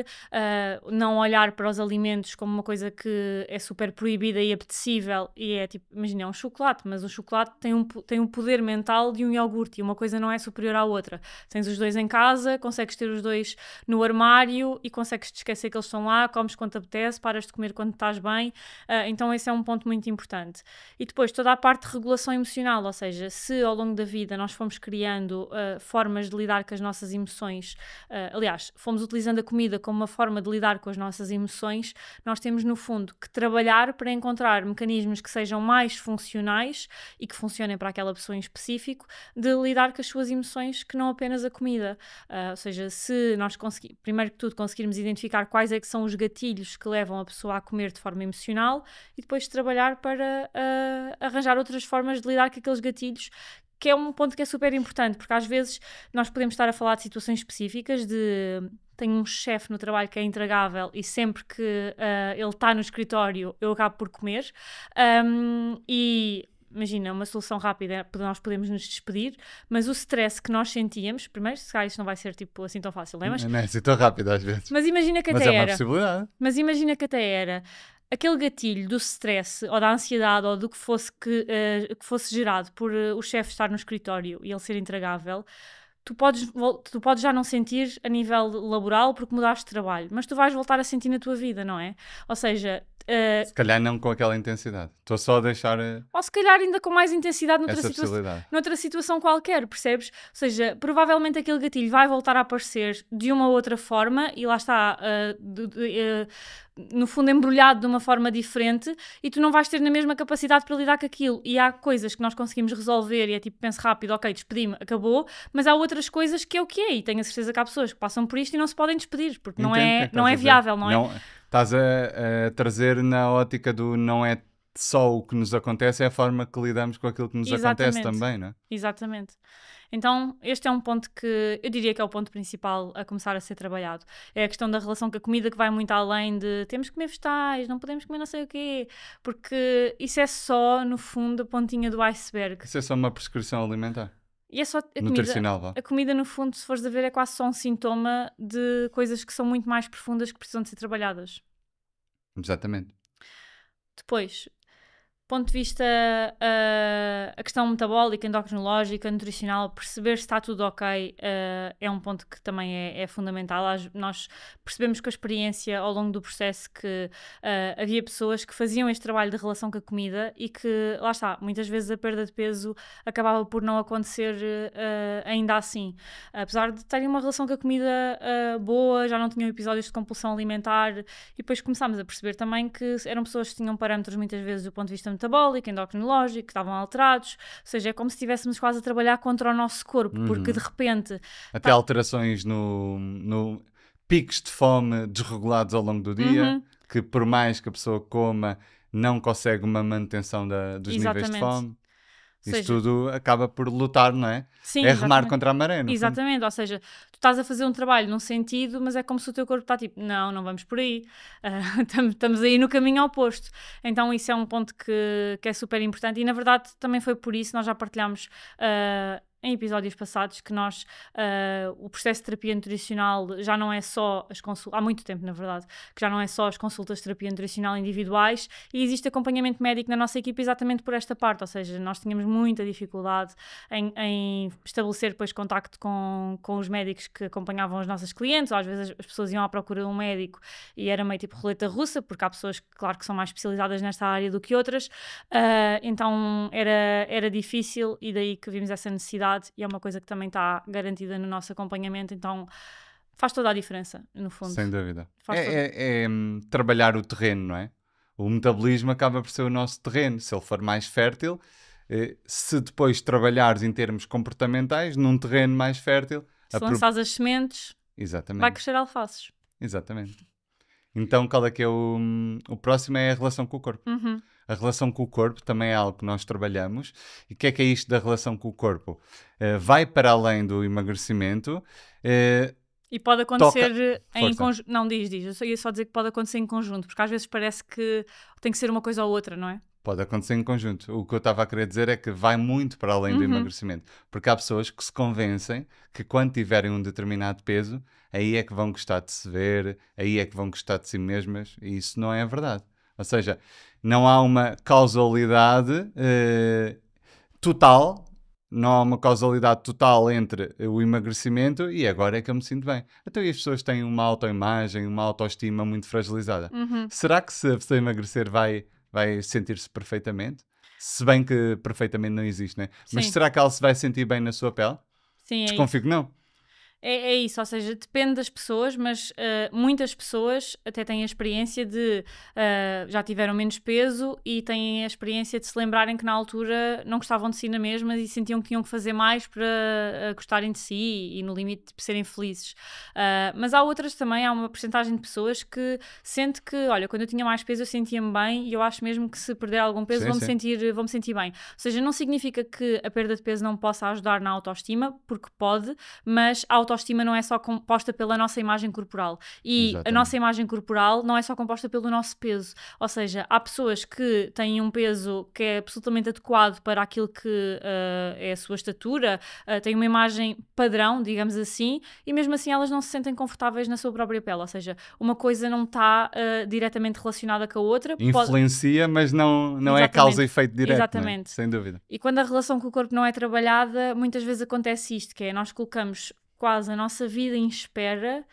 não olhar para os alimentos como uma coisa que é super proibida e apetecível, e é tipo, imagina, é um chocolate, mas o chocolate tem um poder mental de um iogurte, e uma coisa não é superior à outra. Tens os dois em casa, consegues ter os dois no armário e consegues te esquecer que eles estão lá, comes quando apetece, paras de comer quando estás bem, então esse é um ponto muito importante. E depois toda a parte de regulação emocional, ou seja, se ao longo da vida nós fomos criando formas de lidar com as nossas emoções, aliás, fomos utilizando a comida como uma forma de lidar com as nossas emoções, nós temos no fundo que trabalhar para encontrar mecanismos que sejam mais funcionais e que funcionem para aquela pessoa em específico, de lidar com as suas emoções, que não apenas a comida. Ou seja, se nós primeiro que tudo conseguirmos identificar quais é que são os gatilhos que levam a pessoa a comer de forma emocional, e depois trabalhar para arranjar outras formas de lidar com aqueles gatilhos, que é um ponto que é super importante, porque às vezes nós podemos estar a falar de situações específicas, tenho um chefe no trabalho que é intragável e sempre que ele está no escritório eu acabo por comer, e imagina, uma solução rápida é nós podemos nos despedir, mas o stress que nós sentíamos, primeiro, se calhar isto não vai ser tipo assim tão fácil, não é? Não é assim tão rápido às vezes. Mas imagina que Mas até é uma era. possibilidade. Mas imagina que até era aquele gatilho do stress ou da ansiedade ou do que fosse gerado por o chefe estar no escritório e ele ser intragável. Tu podes já não sentir a nível laboral porque mudaste de trabalho, mas tu vais voltar a sentir na tua vida, não é? Ou seja... se calhar não com aquela intensidade. Estou só a deixar ou se calhar ainda com mais intensidade noutra situação qualquer, percebes? Ou seja, provavelmente aquele gatilho vai voltar a aparecer de uma outra forma e lá está... no fundo embrulhado de uma forma diferente, e tu não vais ter na mesma capacidade para lidar com aquilo, e há coisas que nós conseguimos resolver e é tipo, penso rápido, ok, despedi-me, acabou, mas há outras coisas que é o que é, e tenho a certeza que há pessoas que passam por isto e não se podem despedir, porque não é viável, não é? Estás a trazer na ótica do não é só o que nos acontece, é a forma que lidamos com aquilo que nos acontece também, não é? Exatamente. Então, este é um ponto que eu diria que é o ponto principal a começar a ser trabalhado. É a questão da relação com a comida, que vai muito além de temos que comer vegetais, não podemos comer não sei o quê, porque isso é só, no fundo, a pontinha do iceberg. Isso é só uma prescrição alimentar. E é só nutricional, vá. A comida, no fundo, se fores a ver, é quase só um sintoma de coisas que são muito mais profundas que precisam de ser trabalhadas. Exatamente. Depois... ponto de vista, a questão metabólica, endocrinológica, nutricional, perceber se está tudo ok, é um ponto que também é fundamental. Nós percebemos com a experiência ao longo do processo que havia pessoas que faziam este trabalho de relação com a comida e que, lá está, muitas vezes a perda de peso acabava por não acontecer ainda assim. Apesar de terem uma relação com a comida boa, já não tinham episódios de compulsão alimentar, e depois começámos a perceber também que eram pessoas que tinham parâmetros muitas vezes do ponto de vista metabólico, endocrinológico, que estavam alterados, ou seja, é como se estivéssemos quase a trabalhar contra o nosso corpo, porque de repente... Até alterações no picos de fome desregulados ao longo do dia, que por mais que a pessoa coma, não consegue uma manutenção dos níveis de fome. Isso tudo acaba por lutar, não é? Sim, é remar contra a maré, no exatamente, fundo. Ou seja, tu estás a fazer um trabalho num sentido, mas é como se o teu corpo está tipo, não vamos por aí, estamos aí no caminho oposto. Então isso é um ponto que é super importante, e na verdade também foi por isso, nós já partilhámos em episódios passados que nós, o processo de terapia nutricional já não é só as consultas, há muito tempo na verdade, que já não é só as consultas de terapia nutricional individuais, e existe acompanhamento médico na nossa equipa exatamente por esta parte, ou seja, nós tínhamos muita dificuldade em estabelecer depois contacto com os médicos que acompanhavam as nossas clientes, ou às vezes as pessoas iam à procura de um médico e era meio tipo roleta russa, porque há pessoas que, claro, que são mais especializadas nesta área do que outras, então era difícil, e daí que vimos essa necessidade, e é uma coisa que também está garantida no nosso acompanhamento, então faz toda a diferença, no fundo. Sem dúvida. É trabalhar o terreno, não é? O metabolismo acaba por ser o nosso terreno. Se ele for mais fértil, se depois trabalhares em termos comportamentais, num terreno mais fértil... Se lançares as sementes, exatamente, vai crescer alfaces. Exatamente. Então, qual é que é o próximo? É a relação com o corpo. A relação com o corpo também é algo que nós trabalhamos. E o que é isto da relação com o corpo? Vai para além do emagrecimento. E pode acontecer em conjunto. Não, diz. Eu ia só dizer que pode acontecer em conjunto, porque às vezes parece que tem que ser uma coisa ou outra, não é? Pode acontecer em conjunto. O que eu estava a querer dizer é que vai muito para além do emagrecimento. Porque há pessoas que se convencem que quando tiverem um determinado peso, aí é que vão gostar de se ver, aí é que vão gostar de si mesmas, e isso não é verdade. Ou seja, não há uma causalidade total, não há uma causalidade total entre o emagrecimento e agora é que eu me sinto bem. Então, e as pessoas têm uma autoimagem, uma autoestima muito fragilizada. Será que se a pessoa emagrecer vai sentir-se perfeitamente? Se bem que perfeitamente não existe, né? Mas será que ela se vai sentir bem na sua pele? Sim, Desconfio que não. É isso, ou seja, depende das pessoas, mas muitas pessoas até têm a experiência de já tiveram menos peso e têm a experiência de se lembrarem que na altura não gostavam de si na mesma e sentiam que tinham que fazer mais para gostarem de si e no limite de serem felizes. Mas há outras também, há uma porcentagem de pessoas que sente que, olha, quando eu tinha mais peso eu sentia-me bem e eu acho mesmo que se perder algum peso vou-me sentir bem. Ou seja, não significa que a perda de peso não possa ajudar na autoestima, porque pode, mas a autoestima não é só composta pela nossa imagem corporal. E a nossa imagem corporal não é só composta pelo nosso peso. Ou seja, há pessoas que têm um peso que é absolutamente adequado para aquilo que é a sua estatura, têm uma imagem padrão, digamos assim, e mesmo assim elas não se sentem confortáveis na sua própria pele. Ou seja, uma coisa não está diretamente relacionada com a outra. Influencia, mas não é causa e efeito direto. Exatamente. Né? Sem dúvida. E quando a relação com o corpo não é trabalhada, muitas vezes acontece isto, que é nós colocamos quase a nossa vida em espera,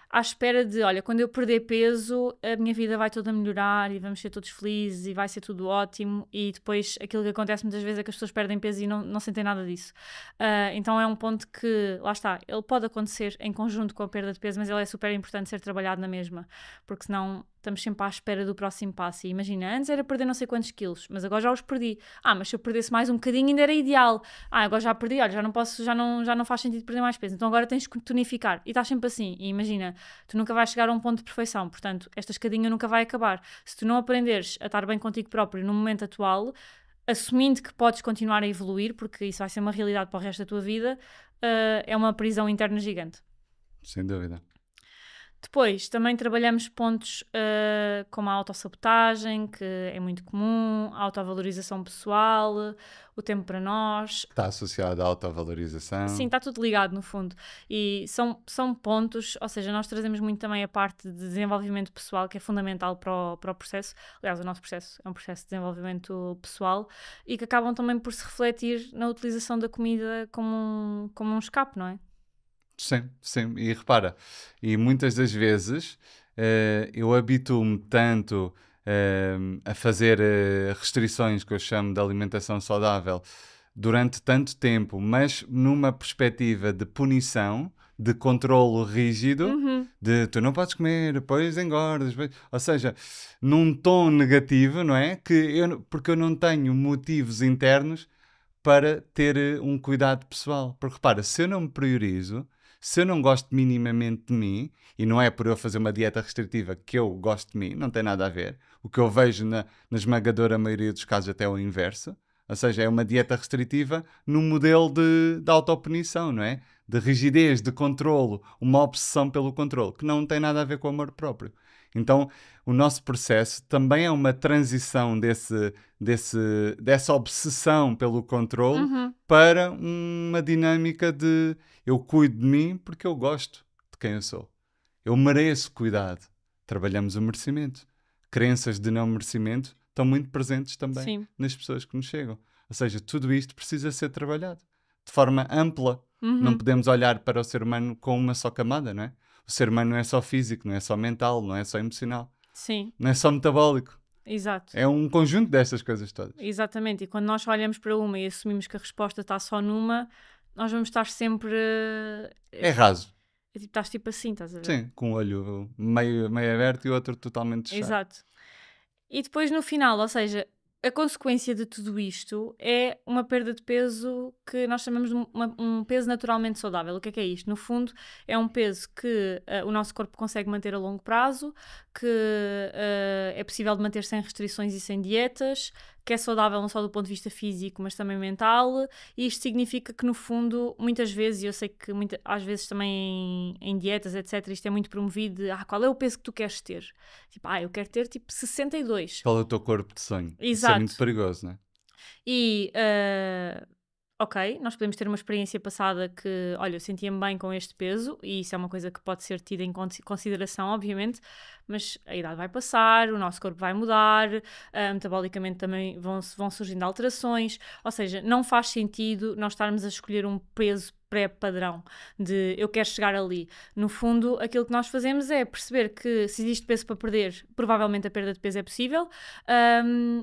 à espera de, olha, quando eu perder peso, a minha vida vai toda melhorar e vamos ser todos felizes e vai ser tudo ótimo, e depois aquilo que acontece muitas vezes é que as pessoas perdem peso e não sentem nada disso. Então é um ponto que, lá está, ele pode acontecer em conjunto com a perda de peso, mas ele é super importante ser trabalhado na mesma, porque senão estamos sempre à espera do próximo passo. E imagina, antes era perder não sei quantos quilos, mas agora já os perdi. Mas se eu perdesse mais um bocadinho ainda era ideal. Agora já perdi, olha, já não posso, já não faz sentido perder mais peso. Então agora tens que tonificar. E estás sempre assim. E imagina, tu nunca vais chegar a um ponto de perfeição. Portanto, esta escadinha nunca vai acabar. Se tu não aprenderes a estar bem contigo próprio no momento atual, assumindo que podes continuar a evoluir, porque isso vai ser uma realidade para o resto da tua vida, é uma prisão interna gigante. Sem dúvida. Depois, também trabalhamos pontos como a autossabotagem, que é muito comum, a autovalorização pessoal, o tempo para nós. Está associado à autovalorização. Sim, está tudo ligado, no fundo. E são pontos, ou seja, nós trazemos muito também a parte de desenvolvimento pessoal, que é fundamental para o processo. Aliás, o nosso processo é um processo de desenvolvimento pessoal e que acabam também por se refletir na utilização da comida como um escape, não é? Sim, e repara, e muitas das vezes eu habituo-me tanto a fazer restrições que eu chamo de alimentação saudável durante tanto tempo, mas numa perspectiva de punição, de controlo rígido, de tu não podes comer, depois engordas, ou seja, num tom negativo, não é? Porque eu não tenho motivos internos para ter um cuidado pessoal. Porque repara, se eu não me priorizo, se eu não gosto minimamente de mim, e não é por eu fazer uma dieta restritiva que eu gosto de mim, não tem nada a ver. O que eu vejo na esmagadora maioria dos casos até é o inverso. Ou seja, é uma dieta restritiva num modelo de autopunição, não é? De rigidez, de controlo, uma obsessão pelo controlo, que não tem nada a ver com o amor próprio. Então, o nosso processo também é uma transição dessa obsessão pelo controle para uma dinâmica de eu cuido de mim porque eu gosto de quem eu sou. Eu mereço cuidado. Trabalhamos o merecimento. Crenças de não merecimento estão muito presentes também Sim. nas pessoas que nos chegam. Ou seja, tudo isto precisa ser trabalhado de forma ampla. Não podemos olhar para o ser humano com uma só camada, não é? O ser humano não é só físico, não é só mental, não é só emocional, Sim, não é só metabólico. exato. É um conjunto destas coisas todas. Exatamente. E quando nós só olhamos para uma e assumimos que a resposta está só numa, nós vamos estar sempre... É raso. Estás tipo assim, estás a ver? Sim, com o olho meio aberto e o outro totalmente fechado. Exato. E depois no final, ou seja, a consequência de tudo isto é uma perda de peso que nós chamamos de um peso naturalmente saudável. O que é isto? No fundo, é um peso que o nosso corpo consegue manter a longo prazo, que é possível de manter sem restrições e sem dietas, que é saudável não só do ponto de vista físico, mas também mental, e isto significa que, no fundo, muitas vezes, e eu sei que às vezes também em dietas, etc., isto é muito promovido de, qual é o peso que tu queres ter? Tipo, eu quero ter, tipo, 62. Qual é o teu corpo de sonho? Exato. Isso é muito perigoso, não é? E, ok, nós podemos ter uma experiência passada que, olha, eu sentia-me bem com este peso, e isso é uma coisa que pode ser tida em consideração, obviamente, mas a idade vai passar, o nosso corpo vai mudar, metabolicamente também vão surgindo alterações, ou seja, não faz sentido nós estarmos a escolher um peso pré-padrão de eu quero chegar ali. No fundo, aquilo que nós fazemos é perceber que se existe peso para perder, provavelmente a perda de peso é possível,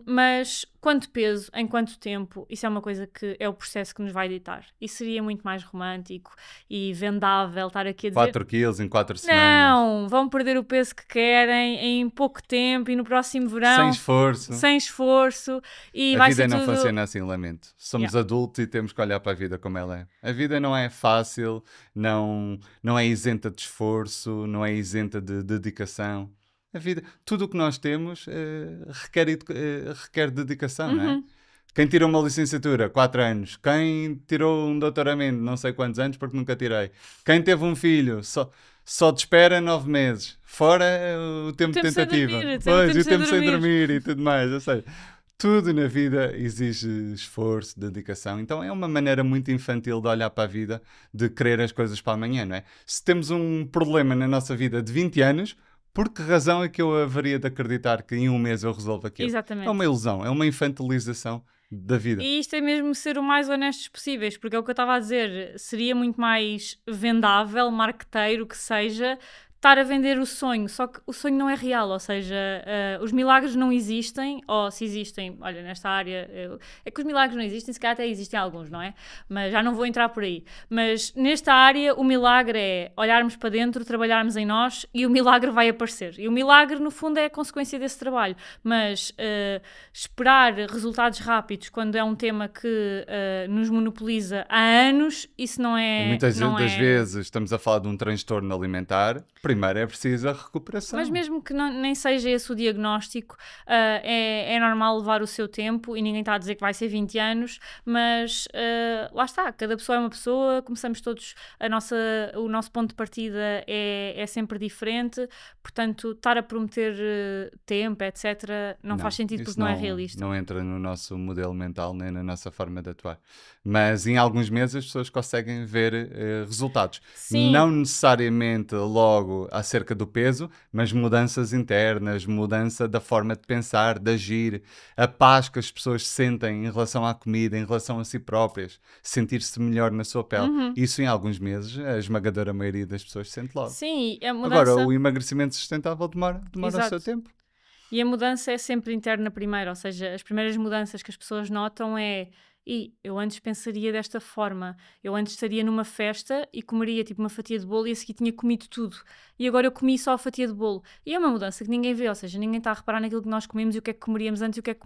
mas quanto peso, em quanto tempo, isso é uma coisa que é o processo que nos vai ditar. E seria muito mais romântico e vendável estar aqui a dizer 4 quilos em 4 semanas. não, vão perder o peso que querem em pouco tempo e no próximo verão. Sem esforço. Sem esforço. E A vai vida ser não tudo... funciona assim, lamento. Somos adultos e temos que olhar para a vida como ela é. A vida não é fácil, não é isenta de esforço, não é isenta de dedicação. A vida, tudo o que nós temos requer dedicação, não é? Quem tirou uma licenciatura, 4 anos. Quem tirou um doutoramento, não sei quantos anos, porque nunca tirei. Quem teve um filho, só te espera 9 meses. Fora o tempo de tentativa. Pois, e o tempo sem dormir e tudo mais. Ou seja, tudo na vida exige esforço, dedicação. Então é uma maneira muito infantil de olhar para a vida, de querer as coisas para amanhã, não é? Se temos um problema na nossa vida de 20 anos, por que razão é que eu haveria de acreditar que em um mês eu resolvo aquilo? Exatamente. É uma ilusão, é uma infantilização da vida. E isto é mesmo ser o mais honestos possíveis, porque é o que eu estava a dizer, seria muito mais vendável, marqueteiro que seja, estar a vender o sonho, só que o sonho não é real, ou seja, os milagres não existem, ou se existem, olha, nesta área, é que os milagres não existem, se calhar até existem alguns, não é? Mas já não vou entrar por aí. Mas nesta área, o milagre é olharmos para dentro, trabalharmos em nós e o milagre vai aparecer. E o milagre, no fundo, é a consequência desse trabalho. Mas esperar resultados rápidos quando é um tema que nos monopoliza há anos, isso não é... Muitas das vezes estamos a falar de um transtorno alimentar. Primeiro é preciso a recuperação. Mas mesmo que nem seja esse o diagnóstico, é normal levar o seu tempo e ninguém está a dizer que vai ser 20 anos, mas lá está, cada pessoa é uma pessoa, começamos todos, o nosso ponto de partida é sempre diferente, portanto, estar a prometer tempo, etc., não faz sentido porque não é realista. Não entra no nosso modelo mental nem na nossa forma de atuar. Mas em alguns meses as pessoas conseguem ver resultados. Sim. Não necessariamente logo acerca do peso, mas mudanças internas, mudança da forma de pensar, de agir, a paz que as pessoas sentem em relação à comida, em relação a si próprias, sentir-se melhor na sua pele. Isso em alguns meses, a esmagadora maioria das pessoas sente logo. Sim, a mudança... Agora, o emagrecimento sustentável demora o seu tempo. E a mudança é sempre interna primeiro, ou seja, as primeiras mudanças que as pessoas notam é... E eu antes pensaria desta forma, eu antes estaria numa festa e comeria tipo uma fatia de bolo e a seguir tinha comido tudo. E agora eu comi só a fatia de bolo. E é uma mudança que ninguém vê, ou seja, ninguém está a reparar naquilo que nós comemos e o que é que comeríamos antes e o que é que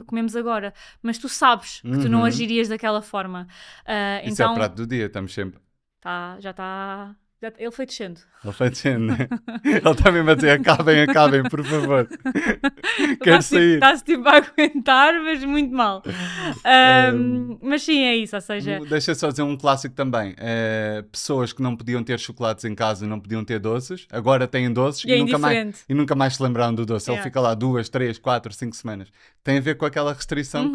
comemos agora. Mas tu sabes que tu não agirias daquela forma. Isso é o prato do dia, estamos sempre... Já está Ele foi descendo. Ele foi descendo, né? Ele está mesmo a dizer, acabem, por favor. Quero sair. Está-se tipo a aguentar, mas muito mal. Mas sim, é isso, ou seja... Deixa só dizer um clássico também. Pessoas que não podiam ter chocolates em casa, não podiam ter doces, agora têm doces E é e nunca mais se lembraram do doce. Ele fica lá 2, 3, 4, 5 semanas. Tem a ver com aquela restrição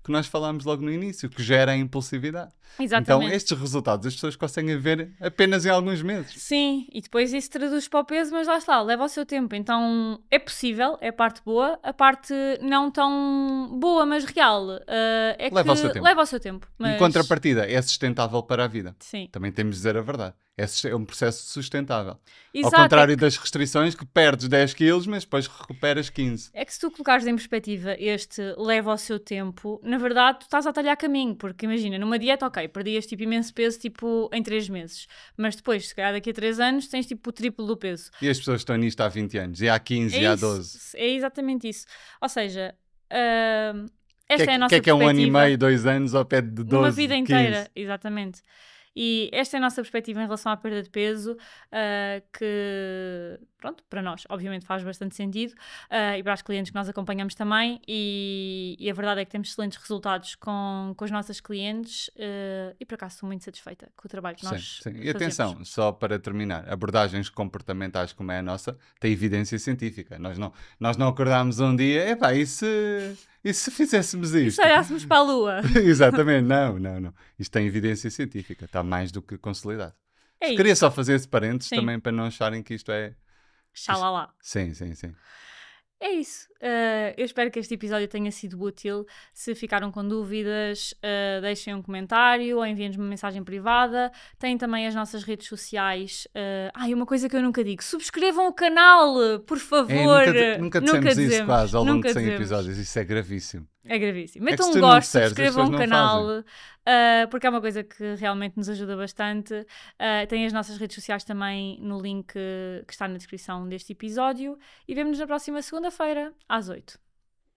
que nós falámos logo no início, que gera a impulsividade. Exatamente. Então estes resultados as pessoas conseguem ver apenas em alguns meses. Sim, e depois isso traduz para o peso, mas lá está, leva o seu tempo. Então é possível, é a parte boa. A parte não tão boa, mas real, é Leva que o seu tempo. leva o seu tempo. Mas... Em contrapartida, é sustentável para a vida. Sim. Também temos de dizer a verdade. É um processo sustentável. Exato, Ao contrário das restrições, que perdes 10 quilos, mas depois recuperas 15. É que se tu colocares em perspectiva este leva ao seu tempo, na verdade tu estás a talhar caminho, porque imagina, numa dieta, ok, perdias tipo imenso peso tipo em 3 meses, mas depois, se calhar daqui a 3 anos, tens tipo o triplo do peso. E as pessoas estão nisto há 20 anos, e há 15, e há 12. É exatamente isso. Ou seja, esta é a nossa que é um ano e perspectiva. meio, 2 anos, ao pé de 12, Uma vida inteira, 15. Exatamente. E esta é a nossa perspectiva em relação à perda de peso, que, pronto, para nós, obviamente, faz bastante sentido, e para os clientes que nós acompanhamos também, e a verdade é que temos excelentes resultados com os nossos clientes, e por acaso estou muito satisfeita com o trabalho que nós Sim. E fazemos. atenção, só para terminar, abordagens comportamentais como é a nossa, têm evidência científica. Nós não acordámos um dia, epá, e se fizéssemos E isto? se olhássemos para a lua? Exatamente, não. Isto tem evidência científica, está mais do que consolidado. É Queria isso. só fazer esse parênteses Sim. também para não acharem que isto é... Xalala. Sim. É isso. Eu espero que este episódio tenha sido útil. Se ficaram com dúvidas, deixem um comentário ou enviem-nos uma mensagem privada. Têm também as nossas redes sociais. E uma coisa que eu nunca digo: subscrevam o canal, por favor. Nunca dissemos isso quase ao longo de 100 episódios. Isso é gravíssimo. É gravíssimo. É que Metam se um tu não gosto, disseres, as subscrevam pessoas o não canal, porque é uma coisa que realmente nos ajuda bastante. Tem as nossas redes sociais também no link que está na descrição deste episódio. E vemo-nos na próxima segunda-feira, às 8.